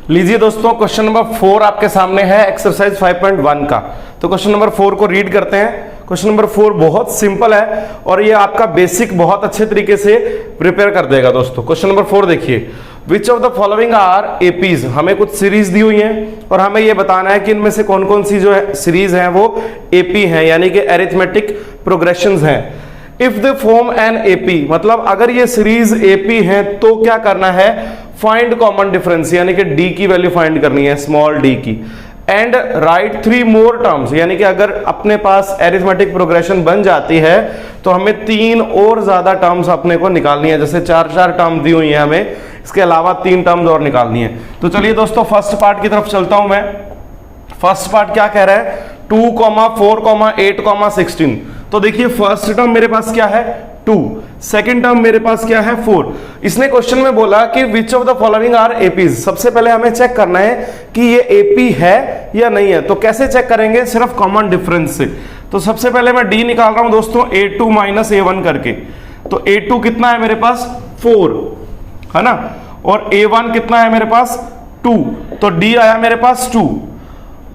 लीजिए दोस्तों, question number 4 आपके सामने है एक्सरसाइज 5.1 का। तो क्वेश्चन नंबर 4 को रीड करते हैं। क्वेश्चन नंबर 4 बहुत सिंपल है और ये आपका बेसिक बहुत अच्छे तरीके से प्रिपेयर कर देगा दोस्तों। क्वेश्चन नंबर 4 देखिए, which of the following are APs. हमें कुछ सीरीज दी हुई है और हमें ये बताना है कि इनमें से कौन कौन सी जो है सीरीज है वो एपी है, यानी कि अरिथमेटिक प्रोग्रेशंस हैं। If they form an AP, मतलब अगर ये सीरीज एपी है तो क्या करना है, फाइंड कॉमन डिफरेंस, यानी कि डी की वैल्यू फाइंड करनी है, स्मॉल डी की। एंड राइट 3 मोर टर्म्स, यानी कि अगर अपने पास अरिथमेटिक प्रोग्रेशन बन जाती है तो हमें 3 और ज्यादा टर्म्स अपने को निकालनी है। जैसे 4 टर्म दी हुई है हमें, इसके अलावा 3 टर्म्स और निकालनी है। तो चलिए दोस्तों फर्स्ट पार्ट की तरफ चलता हूं मैं। फर्स्ट पार्ट क्या कह रहा है, 2, 4, 8, 16। तो देखिए फर्स्ट टर्म मेरे पास क्या है 2, सेकेंड टर्म मेरे पास क्या है 4। इसने क्वेश्चन में बोला कि which of the following are APs. सबसे पहले हमें चेक करना है कि ये एपी है या नहीं है। तो कैसे चेक करेंगे, सिर्फ कॉमन डिफरेंस से। तो सबसे पहले मैं डी निकाल रहा हूं दोस्तों, A2 माइनस A1 करके। तो A2 कितना है मेरे पास 4 है ना, और A1 कितना है मेरे पास 2, तो D आया मेरे पास 2।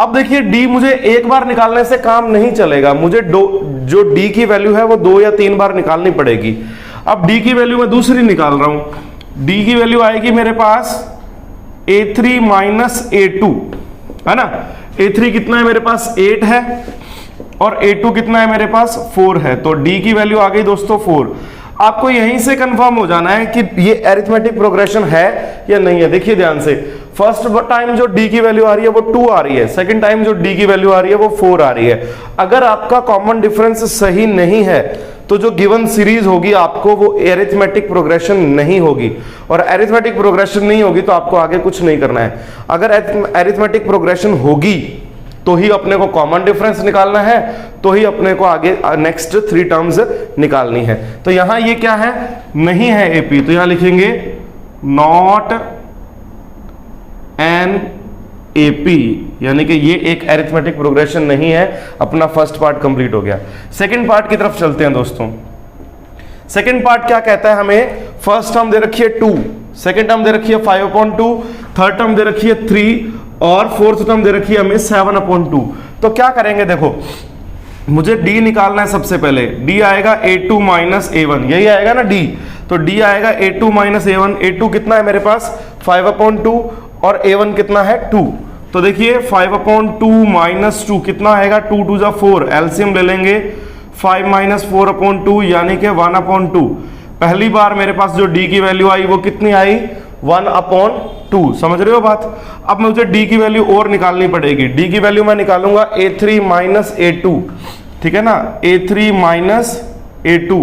अब देखिए D मुझे एक बार निकालने से काम नहीं चलेगा, मुझे जो D की वैल्यू है वो 2 या 3 बार निकालनी पड़ेगी। अब D की वैल्यू मैं दूसरी निकाल रहा हूं। D की वैल्यू आएगी मेरे पास A3 माइनस A2 है ना। A3 कितना है मेरे पास 8 है और A2 कितना है मेरे पास 4 है। तो D की वैल्यू आ गई दोस्तों 4। आपको यहीं से कंफर्म हो जाना है कि ये अरिथमेटिक प्रोग्रेशन है या नहीं है। देखिए ध्यान से, फर्स्ट टाइम जो D की वैल्यू आ रही है वो 2 आ रही है, सेकंड टाइम जो D की वैल्यू आ रही है वो 4 आ रही है। अगर आपका कॉमन डिफरेंस सही नहीं है तो जो गिवन सीरीज होगी आपको वो अरिथमेटिक प्रोग्रेशन नहीं होगी, और अरिथमेटिक प्रोग्रेशन नहीं होगी तो आपको आगे कुछ नहीं करना है। अगर अरिथमेटिक प्रोग्रेशन होगी तो ही अपने को कॉमन डिफरेंस निकालना है, तो ही अपने को आगे नेक्स्ट 3 टर्म्स निकालनी है। तो यहां ये क्या है, नहीं है एपी, तो यहां लिखेंगे नॉट एन एपी, यानी कि ये एक अरिथमेटिक प्रोग्रेशन नहीं है। अपना फर्स्ट पार्ट कंप्लीट हो गया। सेकंड पार्ट की तरफ चलते हैं दोस्तों। सेकंड पार्ट क्या कहता है, हमें फर्स्ट टर्म दे रखी है 2, सेकंड टर्म दे रखी है 5/2, थर्ड टर्म दे रखी है 3 और फोर्थ टर्म दे रखी है हमें 7/2। तो क्या करेंगे, देखो मुझे D निकालना है। सबसे पहले D आएगा A2 माइनस A1, यही आएगा ना D। तो D आएगा A2 माइनस A1। A2 कितना है मेरे पास 5/2 और A1 कितना है 2। तो देखिए 5/2 माइनस 2 कितना आएगा, 2 2 4, एलसीएम ले लेंगे 5 माइनस 4/2 यानी कि 1/2। पहली बार मेरे पास जो D की वैल्यू आई वो कितनी आई 1/2, समझ रहे हो बात। अब मुझे D की वैल्यू और निकालनी पड़ेगी। D की वैल्यू मैं निकालूंगा A3 माइनस A2, ठीक है ना, A3 माइनस A2।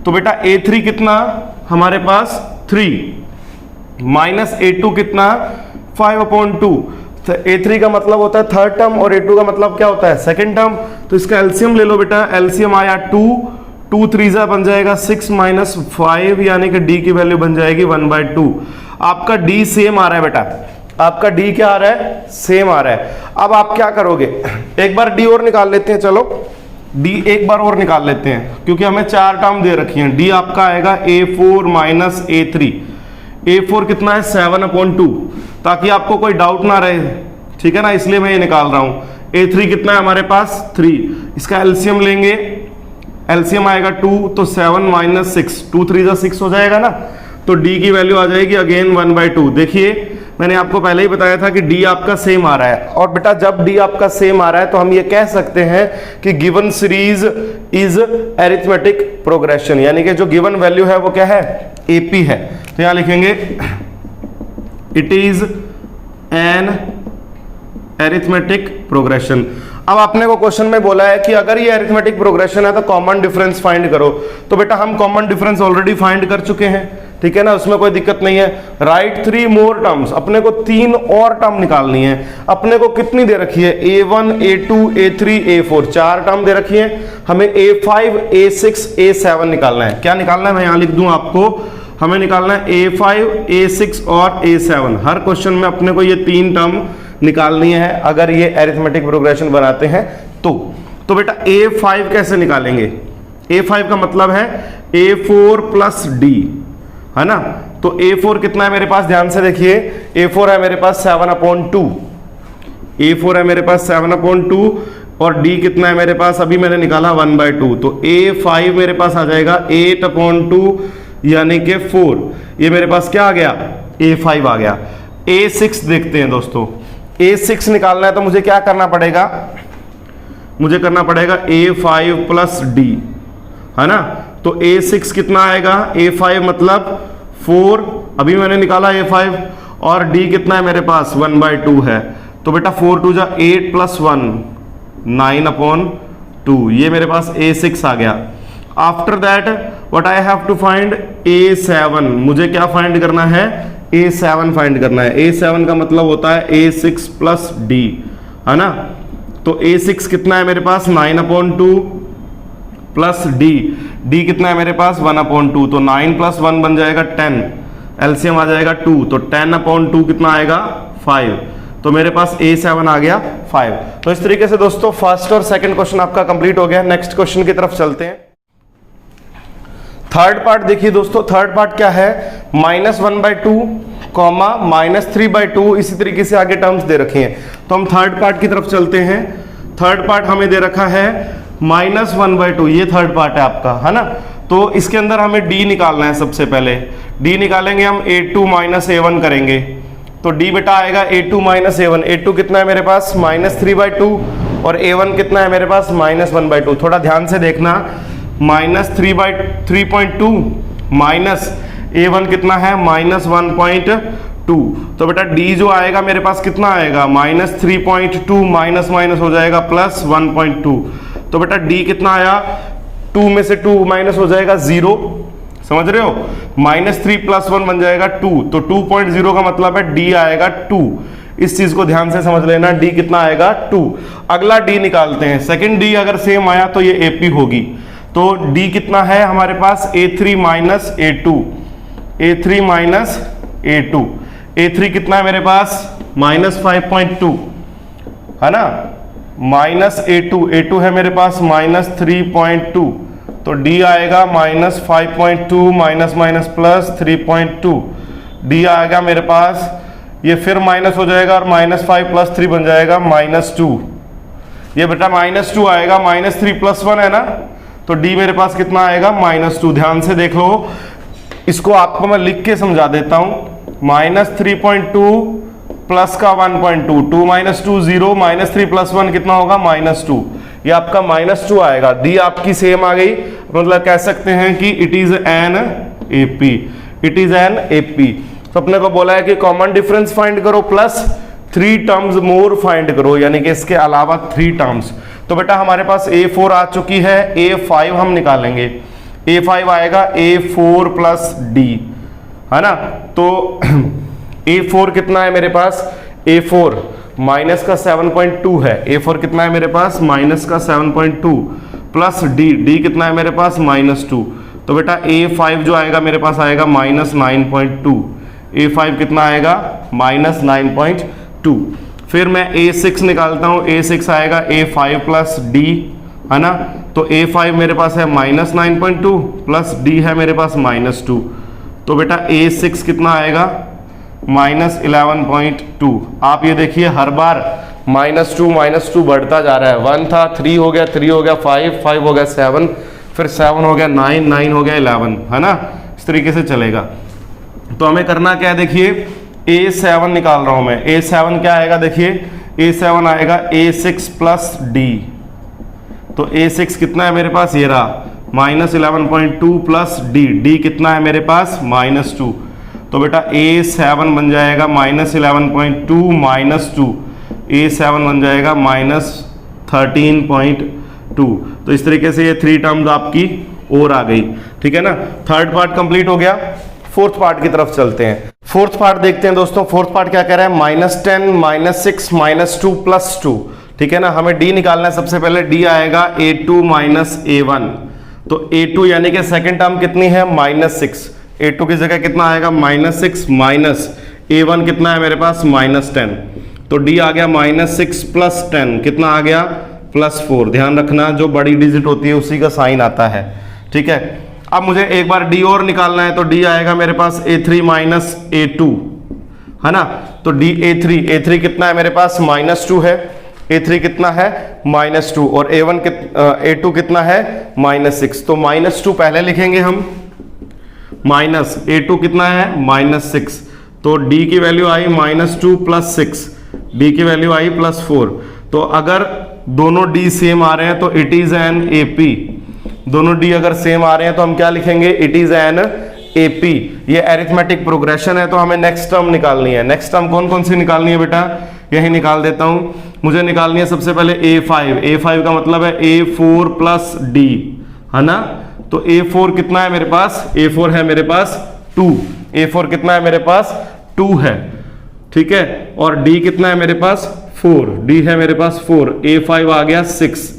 तो बेटा A3 कितना हमारे पास 3 माइनस A2 कितना 5/2। तो A3 का मतलब होता है थर्ड टर्म और A2 का मतलब क्या होता है सेकंड टर्म। तो इसका एलसीएम ले लो बेटा, एलसीएम आया 2 2 3 बन जाएगा 6 माइनस 5, यानी कि D की वैल्यू बन जाएगी 1/2। आपका D सेम आ रहा है बेटा, आपका D क्या आ रहा है, सेम आ रहा है। अब आप क्या करोगे, एक बार D और निकाल लेते हैं। चलो D एक बार और निकाल लेते हैं, क्योंकि हमें 4 टर्म दे रखी हैं। D आपका आएगा A4 माइनस A3। A4 कितना है 7/2, ताकि आपको कोई डाउट ना रहे, ठीक है ना, इसलिए मैं ये निकाल रहा हूं। A3 कितना है हमारे पास 3, इसका एलसीएम लेंगे, एलसीएम आएगा 2, तो 7 माइनस 6, 2 3 6 हो जाएगा ना। तो D की वैल्यू आ जाएगी अगेन 1/2। देखिए मैंने आपको पहले ही बताया था कि D आपका सेम आ रहा है, और बेटा जब D आपका सेम आ रहा है तो हम ये कह सकते हैं कि given series is arithmetic progression, यानी कि जो गिवन वैल्यू है वो क्या है, AP है। तो यहां लिखेंगे it is an arithmetic progression. अब आपने को क्वेश्चन में बोला है कि अगर ये अरिथमेटिक प्रोग्रेशन है तो कॉमन डिफरेंस फाइंड करो। तो बेटा हम कॉमन डिफरेंस ऑलरेडी फाइंड कर चुके हैं, ठीक है ना, उसमें कोई दिक्कत नहीं है। राइट 3 मोर टर्म्स, अपने को 3 और टर्म निकालनी है। अपने को कितनी दे रखी है, A1 A2 A3 A4, 4 term दे रखी है। हमें A5 A6 A7 निकालना है। क्या निकालना है, मैं यहां लिख दूं आपको, हमें निकालना है A5 A6 और A7। हर क्वेश्चन में अपने को ये 3 टर्म निकालनी है अगर ये अरिथमेटिक प्रोग्रेशन बनाते हैं तो बेटा A5 कैसे निकालेंगे, A5 का मतलब है A4 प्लस D, है ना। तो A4 कितना है मेरे पास, ध्यान से देखिए, A4 है मेरे पास 7/2, A4 है मेरे पास 7/2 और D कितना है मेरे पास, अभी मैंने निकाला 1/2, तो A5 मेरे पास आ जाएगा 8/2 यानी कि 4, ये मेरे पास क्या आ गया, A5 आ गया। A6 देखते हैं दोस्तों, A6 निकालना है तो मुझे क्या करना पड़ेगा, मुझे करना पड़ेगा A5 प्लस D, है ना। तो A6 कितना आएगा, A5 मतलब 4, अभी मैंने निकाला A5, और D कितना है मेरे पास 1/2 है, तो बेटा 4 2 जा 8 + 1 9/2, ये मेरे पास A6 आ गया। After that what I have to find A7, मुझे क्या फाइंड करना है, A7 फाइंड करना है। A7 का मतलब होता है A6 प्लस D, है ना। तो A6 कितना है मेरे पास 9/2 प्लस D कितना है मेरे पास 1/2, तो 9 + 1 बन जाएगा 10, एलसीएम आ जाएगा 2, तो 10/2 कितना आएगा 5, तो मेरे पास A7 आ गया 5। तो इस तरीके से दोस्तों फर्स्ट और सेकंड क्वेश्चन आपका कंप्लीट हो गया। नेक्स्ट क्वेश्चन की तरफ चलते हैं। थर्ड पार्ट देखिए दोस्तों, थर्ड पार्ट क्या है, -1/2, -3/2, इसी तरीके से आगे टर्म्स दे रखे हैं। तो हम थर्ड पार्ट की तरफ चलते हैं। थर्ड पार्ट हमें दे रखा है -1/2, ये थर्ड पार्ट है आपका, है ना। तो इसके अंदर हमें D निकालना है। सबसे पहले D निकालेंगे हम, A2 - A1 करेंगे, तो D बेटा आएगा A2 - A1। A2 कितना है मेरे पास -3/2 और A1 कितना है मेरे पास -1/2। थोड़ा ध्यान से देखना, -3/2 माइनस A1 कितना है -1.2, तो बेटा D जो आएगा मेरे पास कितना आएगा -3.2 माइनस माइनस हो जाएगा +1.2, तो बेटा D कितना आया, 2 में से 2 माइनस हो जाएगा 0, समझ रहे हो, -3 + 1 बन जाएगा 2, तो 2.0 का मतलब है D आएगा 2। इस चीज को ध्यान से समझ लेना, D कितना आएगा 2। अगला D निकालते हैं, सेकंड D अगर सेम आया तो ये AP होगी। तो D कितना है हमारे पास A3 - A2, A3 - A2, A3 कितना है मेरे पास -5.2, है ना, A2 है मेरे पास -3.2, तो D आएगा -5.2 माइनस +3.2, D आएगा मेरे पास, ये फिर माइनस हो जाएगा और -5 + 3 बन जाएगा -2, ये बेटा -2 आएगा, -3 + 1 है ना, तो D मेरे पास कितना आएगा -2। ध्यान से देख लो, इसको आपको मैं लिख के समझा देता हूं, -3.2 प्लस का 1.2, 2 - 2 0, -3 + 1 कितना होगा -2, ये आपका -2 आएगा। D आपकी सेम आ गई, मतलब कह सकते हैं कि it is an AP, it is an AP। तो अपने को बोला है कि कॉमन डिफरेंस फाइंड करो प्लस 3 टर्म्स मोर फाइंड करो, यानी कि इसके अलावा 3 टर्म्स। तो बेटा हमारे पास A4 आ चुकी है, A5 हम निकालेंगे, A5 आएगा A4 + D, है ना। तो A4 कितना है मेरे पास, A4 माइनस का 7.2 है, A4 कितना है मेरे पास -7.2 प्लस D कितना है मेरे पास -2, तो बेटा A5 जो आएगा मेरे पास आएगा -9.2, A5 कितना आएगा -9.2। फिर मैं A6 निकालता हूं, A6 आएगा A5 + D, है ना, तो A5 मेरे पास है -9.2 प्लस D है मेरे पास -2, तो बेटा A6 कितना आएगा -11.2। आप ये देखिए हर बार -2 बढ़ता जा रहा है, 1 था, 3 हो गया, 3 हो गया 5, 5 हो गया 7, फिर 7 हो गया 9, 9 हो गया 11, है ना, इस तरीके से चलेगा। तो हमें करना क्या है, देखिए A7 निकाल रहा हूं मैं, A7 क्या आएगा, देखिए A7 आएगा A6 + D, तो A6 कितना है मेरे पास, ये रहा -11.2 प्लस D कितना है मेरे पास -2, तो बेटा A7 बन जाएगा -11.2 -2, A7 बन जाएगा -13.2। तो इस तरीके से ये 3 टर्म्स आपकी और आ गई, ठीक है ना। थर्ड पार्ट कंप्लीट हो गया। फोर्थ पार्ट की तरफ चलते हैं। फोर्थ पार्ट देखते हैं दोस्तों। फोर्थ पार्ट क्या कह रहा है, -10 -6 -2 + 2, ठीक है ना। हमें D निकालना है। सबसे पहले D आएगा A2 - A1, तो A2 यानी कि सेकंड टर्म कितनी है -6, A2 की जगह कितना आएगा -6 माइनस A1 कितना है मेरे पास -10, तो D आ गया -6 + 10 कितना आ गया +4। ध्यान रखना जो बड़ी डिजिट होती है उसी का साइन आता है, ठीक है। अब मुझे एक बार डी और निकालना है, तो डी आएगा मेरे पास A3 माइनस A2, है ना। तो डी A3 कितना है मेरे पास, -2 है। A3 कितना है, -2, और A2 कितना है, -6। तो -2 पहले लिखेंगे हम, माइनस A2 कितना है, -6। तो D की वैल्यू आई -2 + 6, D की वैल्यू आई +4। तो अगर दोनों D सेम आ रहे हैं तो इट इज एन AP। दोनों D अगर सेम आ रहे हैं तो हम क्या लिखेंगे, इट इज एन AP। ये अरिथमेटिक प्रोग्रेशन है, तो हमें नेक्स्ट टर्म निकालनी है। नेक्स्ट टर्म कौन कौन सी निकालनी है बेटा, यही निकाल देता हूं। मुझे निकालनी है सबसे पहले A5 का मतलब है A4 + D, है ना। तो A4 कितना है मेरे पास, A4 है मेरे पास 2। A4 कितना है मेरे पास, 2 है, ठीक है। और D कितना है मेरे पास, 4। D है मेरे पास 4। A5 आ गया 6।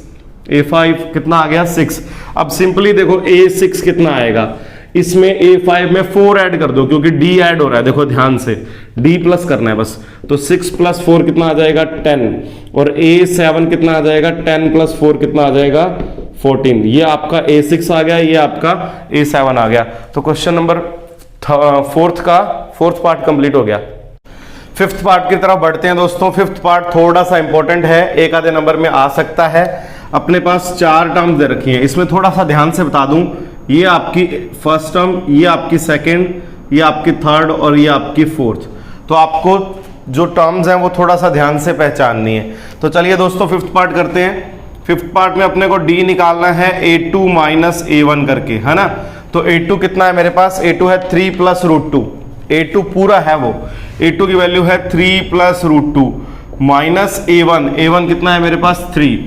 A5 कितना आ गया, 6। अब सिंपली देखो A6 कितना आएगा, इसमें A5 में 4 ऐड कर दो, क्योंकि D ऐड हो रहा है, देखो ध्यान से D प्लस करना है बस। तो 6 + 4 कितना आ जाएगा, 10। और A7 कितना आ जाएगा, 10 + 4 कितना आ जाएगा, 14। ये आपका A6 आ गया, ये आपका A7 आ गया। तो question number 4th part complete हो गया। 5th पार्ट की तरफ बढ़ते हैं दोस्तों। 5th पार्ट थोड़ा सा इंपॉर्टेंट है, एक आधे नंबर में आ सकता है। अपने पास 4 टर्म्स दे रखी हैं, इसमें थोड़ा सा ध्यान से बता दूं, ये आपकी फर्स्ट टर्म, ये आपकी सेकंड, ये आपकी थर्ड और ये आपकी फोर्थ। तो आपको जो टर्म्स हैं वो थोड़ा सा ध्यान से पहचाननी है। तो चलिए दोस्तों 5th पार्ट करते हैं। 5th पार्ट में अपने को D निकालना है A2 माइनस A1 करके, है ना। तो A2 कितना है मेरे पास, A2 है 3 + √2। A2 पूरा है वो, A2 की वैल्यू है 3 + √2 माइनस A1 कितना है मेरे पास, 3।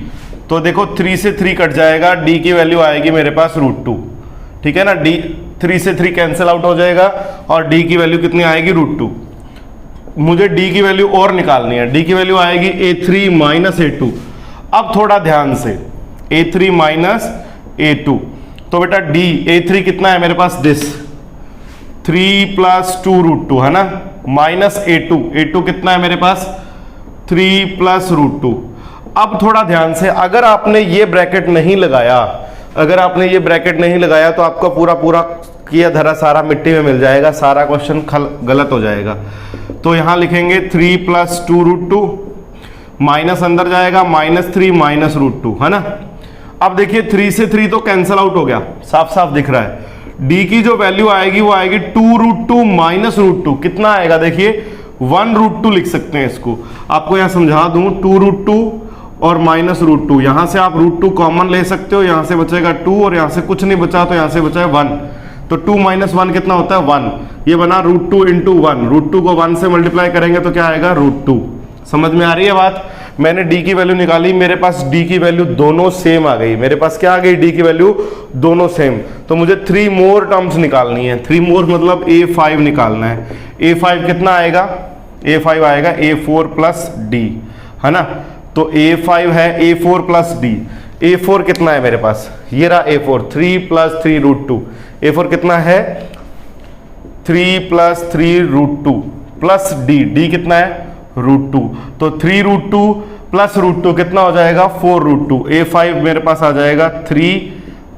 तो देखो 3 से 3 कट जाएगा, D की वैल्यू आएगी मेरे पास √2, ठीक है ना। D 3 से 3 कैंसिल आउट हो जाएगा और D की वैल्यू कितनी आएगी, √2। मुझे D की वैल्यू और निकालनी है, D की वैल्यू आएगी A3 माइनस A2। अब थोड़ा ध्यान से, A3 माइनस A2। तो बेटा A3 कितना है मेरे पास, दिस 3 + 2 √2, है ना, माइनस A2 कितना है मेरे पास, 3 + √2। अब थोड़ा ध्यान से, अगर आपने ये ब्रैकेट नहीं लगाया, तो आपका पूरा किया धरा सारा मिट्टी में मिल जाएगा, सारा क्वेश्चन गलत हो जाएगा। तो यहां लिखेंगे 3 + 2 √2, माइनस अंदर जाएगा, -3 माइनस √2, है ना। अब देखिए 3 से 3 तो कैंसिल आउट हो गया, साफ साफ दिख रहा है। D की जो वैल्यू आएगी वो आएगी 2 √2 माइनस √2, कितना आएगा देखिए 1 √2 लिख सकते हैं इसको। आपको यहां समझा दूं, 2 √2 और माइनस √2, यहां से आप √2 कॉमन ले सकते हो, यहां से बचेगा 2 और यहां से कुछ नहीं बचा तो यहां से बचा है 1। तो 2 - 1 कितना होता है, 1। ये बना √2 × 1, √2 को 1 से मल्टीप्लाई करेंगे तो क्या आएगा, √2। समझ में आ रही है बात। मैंने D की वैल्यू निकाली, मेरे पास D की वैल्यू दोनों सेम आ गई, मेरे पास क्या आ गई, D की वैल्यू दोनों सेम। तो मुझे 3 मोर टर्म्स निकालनी है, 3 मोर मतलब A5 निकालना है। A5 कितना आएगा, A5 आएगा A4 + D, है ना। तो A5 है A4 + D। A4 कितना है मेरे पास, ये रहा A4, 3 + 3 √2। A4 कितना है, 3 + 3 √2 प्लस D कितना है, √2। तो 3 √2 + √2 कितना हो जाएगा, 4 √2। A5 मेरे पास आ जाएगा 3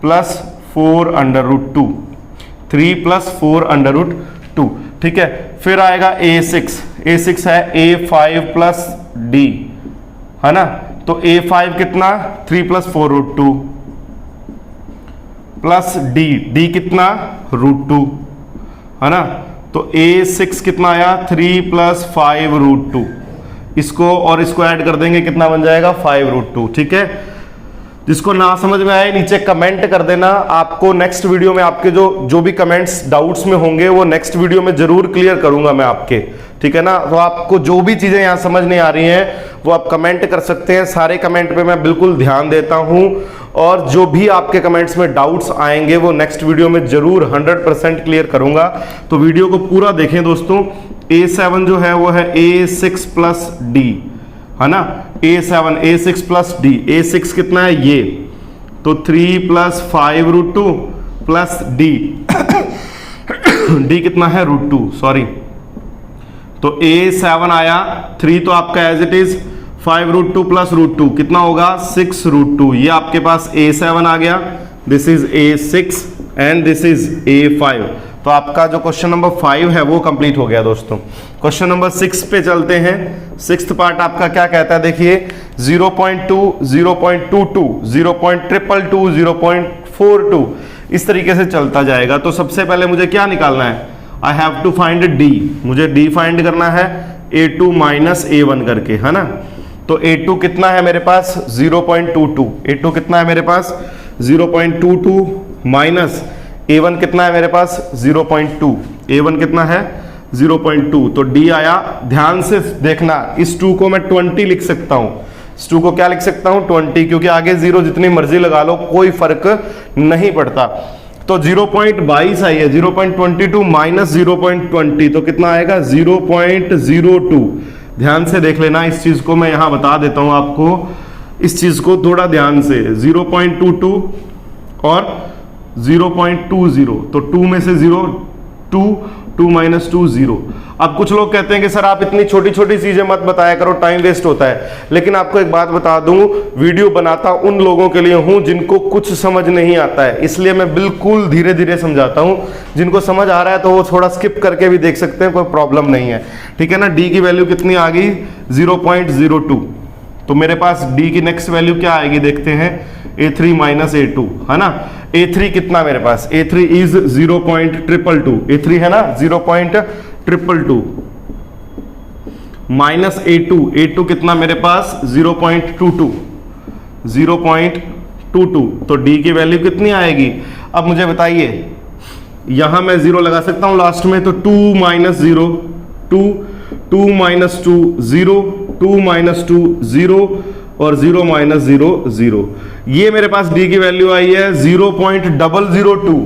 + 4 √2, 3 + 4 √2, ठीक है। फिर आएगा A6 है A5 + D, है ना। तो A5 कितना, 3 + 4 √2 प्लस D कितना, √2, है ना। तो A6 कितना आया, 3 + 5 √2। इसको और इसको ऐड कर देंगे, कितना बन जाएगा, 5 √2, ठीक है। जिसको ना समझ में आए नीचे कमेंट कर देना। आपको नेक्स्ट वीडियो में आपके जो भी कमेंट्स डाउट्स में होंगे वो नेक्स्ट वीडियो में जरूर क्लियर करूंगा मैं आपके, ठीक है ना। तो आपको जो भी चीजें यहाँ समझ नहीं आ रही हैं वो आप कमेंट कर सकते हैं, सारे कमेंट पे मैं बिल्कुल ध्यान देता हूं। और जो भी आपके कमेंट्स में डाउट्स आएंगे वो नेक्स्ट वीडियो में जरूर 100% क्लियर करूंगा। तो वीडियो को पूरा देखें दोस्तों। A7 जो है वो है A6 + D, है ना। A6 + D, A6 कितना है ये, तो 3 + 5 √2 प्लस D D कितना है, √2, सॉरी। तो A7 आया, 3 तो आपका एज इट इज, 5 √2 प्लस √2 कितना होगा, 6 √2। ये आपके पास A7 आ गया, this is A6 and this is A5। तो आपका जो क्वेश्चन नंबर 5 है वो कंप्लीट हो गया दोस्तों। क्वेश्चन नंबर 6 पे चलते हैं। 6th पार्ट आपका क्या कहता है, देखिए 0.2, 0.22, 0.222, 0.42 इस तरीके से चलता जाएगा। तो सबसे पहले मुझे क्या निकालना है, I have to find D, मुझे D फाइंड करना है A2 माइनस A1 करके, है ना। तो A2 कितना है मेरे पास 0.22, A2 कितना है मेरे पास 0.22 माइनस A1 कितना है मेरे पास 0.2, A1 कितना है 0.2। तो D आया, ध्यान से देखना, इस 2 को मैं 20 लिख सकता हूं, इस 2 को क्या लिख सकता हूं 20, क्योंकि आगे 0 जितनी मर्जी लगा लो कोई फर्क नहीं पड़ता। तो 0.22 आई है, 0.22 माइनस 0.20 तो कितना आएगा 0.02। ध्यान से देख लेना इस चीज को, मैं यहां बता देता हूं आपको इस चीज को थोड़ा ध्यान से। 0.22 और 0.20, तो 2 में से 0 2 माइनस 2 0। अब कुछ लोग कहते हैं कि सर आप इतनी छोटी छोटी चीजें मत बताया करो, टाइम वेस्ट होता है। लेकिन आपको एक बात बता दूं, वीडियो बनाता उन लोगों के लिए हूं जिनको कुछ समझ नहीं आता है, इसलिए मैं बिल्कुल धीरे धीरे समझाता हूं। जिनको समझ आ रहा है तो वो थोड़ा स्किप करके भी देख सकते हैं, कोई प्रॉब्लम नहीं है, ठीक है ना। डी की वैल्यू कितनी आ गई 0.02। तो मेरे पास D की नेक्स्ट वैल्यू क्या आएगी देखते हैं, A3 माइनस A2, है ना। A3 कितना मेरे पास, A3 इज 0.222, A3 है ना 0.222 माइनस A2, A2 कितना मेरे पास 0.22, 0.22। तो D की वैल्यू कितनी आएगी। अब मुझे बताइए, यहां मैं 0 लगा सकता हूं लास्ट में, तो 2 माइनस 0 2, 2 माइनस 2 0, 2 माइनस 2 0 और 0 माइनस 0 0। ये मेरे पास D की वैल्यू आई है 0.002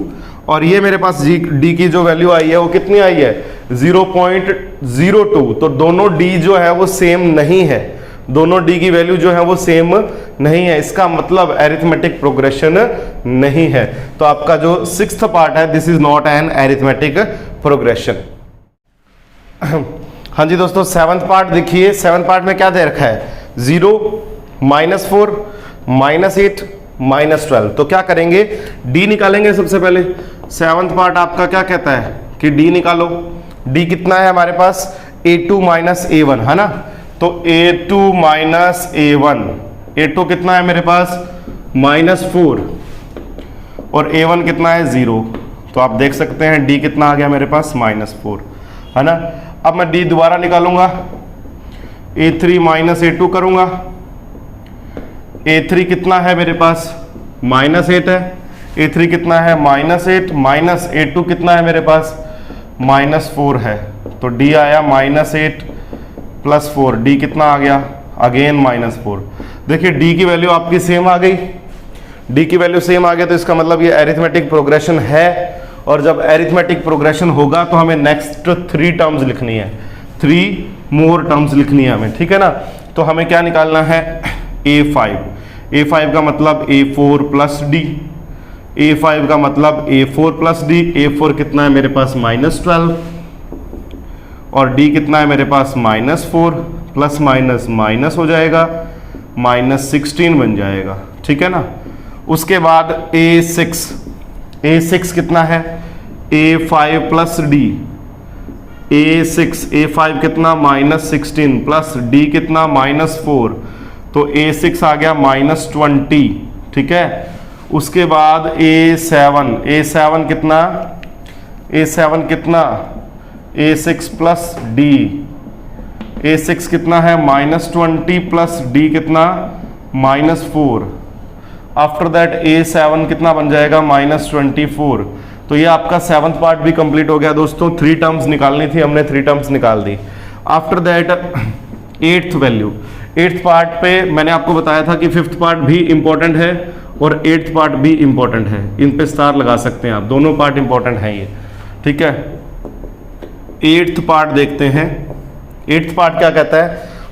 और ये मेरे पास D की जो वैल्यू आई है वो कितनी आई है 0.02। तो दोनों D जो है वो सेम नहीं है, दोनों D की वैल्यू जो है वो सेम नहीं है, इसका मतलब एरिथमेटिक प्रोग्रेशन नहीं है। तो आपका जो 6th पार्ट है this is not an arithmetic progression. हाँ जी दोस्तों, 7th पार्ट देखिए। 7th पार्ट में क्या दे रखा है 0, -4, -8, -12। तो क्या करेंगे, D निकालेंगे सबसे पहले। 7th पार्ट आपका क्या कहता है कि D निकालो। D कितना है हमारे पास A2 माइनस A1, है ना। तो A2 माइनस A1, A2 कितना है मेरे पास -4 और A1 कितना है 0। तो आप देख सकते हैं D कितना आ गया मेरे पास -4, है ना। अब मैं D दोबारा निकालूंगा, A3 माइनस A2 करूंगा। A3 कितना है मेरे पास -8 है, A3 कितना है -8 माइनस A2 कितना है मेरे पास -4 है। तो D आया -8 प्लस 4, D कितना आ गया अगेन -4। देखिए D की वैल्यू आपकी सेम आ गई, D की वैल्यू सेम आ गया, तो इसका मतलब ये एरिथमेटिक प्रोग्रेशन है। और जब एरिथमेटिक प्रोग्रेशन होगा तो हमें नेक्स्ट 3 टर्म्स लिखनी है, 3 मोर टर्म्स लिखनी है हमें, ठीक है ना। तो हमें क्या निकालना है A5, A5 का मतलब A4 प्लस D, A5 का मतलब A4 प्लस D। A4 कितना है मेरे पास -12 और D कितना है मेरे पास -4, प्लस माइनस माइनस हो जाएगा, -16 बन जाएगा, ठीक है ना। उसके बाद A6 कितना है A5 प्लस D, A5 कितना -16 प्लस D कितना -4, तो A6 आ गया -20, ठीक है। उसके बाद A7 कितना A6 प्लस D, A6 कितना है -20 प्लस D कितना -4। आफ्टर दैट A7 कितना बन जाएगा -24। तो ये आपका 7th पार्ट भी कंप्लीट हो गया दोस्तों। 3 टर्म्स निकालनी थी, हमने 3 टर्म्स निकाल दी। After that 8th value, 8th part पे मैंने आपको बताया था कि 5th पार्ट भी इंपॉर्टेंट है और 8th पार्ट भी इंपॉर्टेंट है, इन पे स्टार लगा सकते हैं आप, दोनों पार्ट इंपॉर्टेंट है ये, ठीक है। 8th पार्ट देखते हैं। 8th पार्ट क्या कहता है,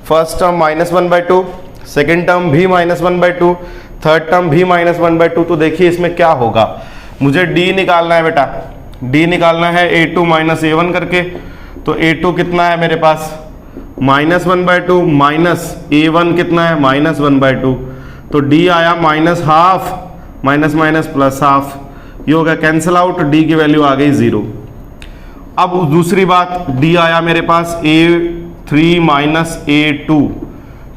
फर्स्ट टर्म -1/2, सेकेंड टर्म भी -1/2, थर्ड टर्म भी -1/2। तो देखिए इसमें क्या होगा, मुझे D निकालना है बेटा, D निकालना है A2 माइनस A1 करके। तो A2 कितना है मेरे पास -1/2 माइनस A1 कितना है -1/2। तो D आया -½ माइनस माइनस +½ ये हो गया कैंसिल आउट, डी की वैल्यू आ गई 0। अब दूसरी बात, डी आया मेरे पास A3 माइनस A2,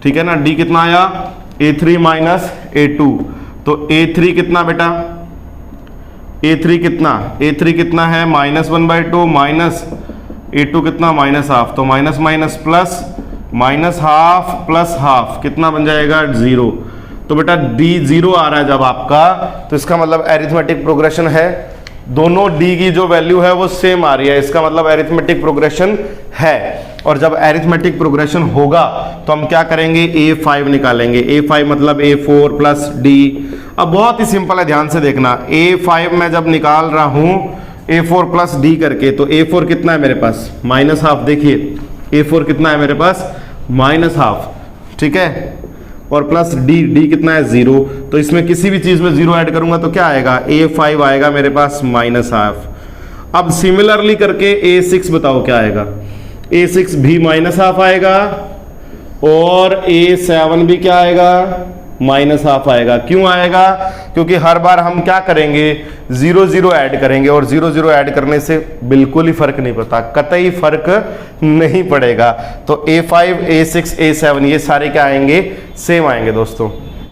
ठीक है ना। डी कितना आया A3 माइनस A2, तो A3 कितना बेटा, A3 कितना है -1/2 माइनस A2 कितना -½ तो माइनस माइनस प्लस, -½ प्लस ½ कितना बन जाएगा 0। तो बेटा D 0 आ रहा है जब आपका, तो इसका मतलब एरिथमेटिक प्रोग्रेशन है, दोनों D की जो वैल्यू है वो सेम आ रही है, इसका मतलब एरिथमेटिक प्रोग्रेशन है। और जब एरिथमेटिक प्रोग्रेशन होगा तो हम क्या करेंगे, A5 निकालेंगे। A5 मतलब A4 प्लस D। अब बहुत ही सिंपल है, ध्यान से देखना, A5 मैं जब निकाल रहा हूं A4 प्लस D करके, तो A4 कितना है मेरे पास -½ देखिए A4 कितना है मेरे पास -½ ठीक है, और प्लस D कितना है 0, तो इसमें किसी भी चीज में 0 ऐड करूंगा तो क्या आएगा, A5 आएगा मेरे पास -½ अब सिमिलरली करके A6 बताओ क्या आएगा, A6 भी -½ आएगा और A7 भी क्या आएगा -½ आएगा। क्यों आएगा, क्योंकि हर बार हम क्या करेंगे 0 0 ऐड करेंगे, और 0 0 ऐड करने से बिल्कुल ही फर्क नहीं पड़ता, कतई फर्क नहीं पड़ेगा। तो A5 A6 A7 ये सारे क्या आएंगे, सेम आएंगे दोस्तों।